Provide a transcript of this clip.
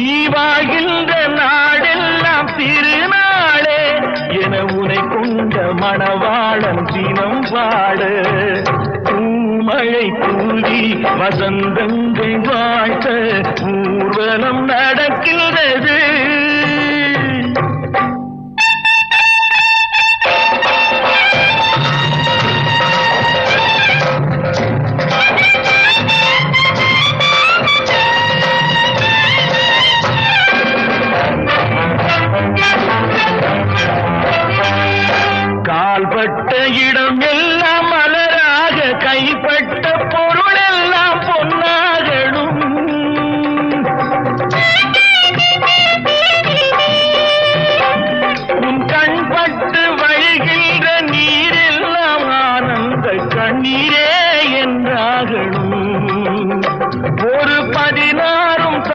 நீ வாழ்கின்ற நாடெல்லாம் திருநாளே என உனை கொண்ட மணவாளன் தினம் பாடு பூமழை தூவி வசந்தங்கள் வாழ்த்த ஊர்வலம் நடக்கின்றது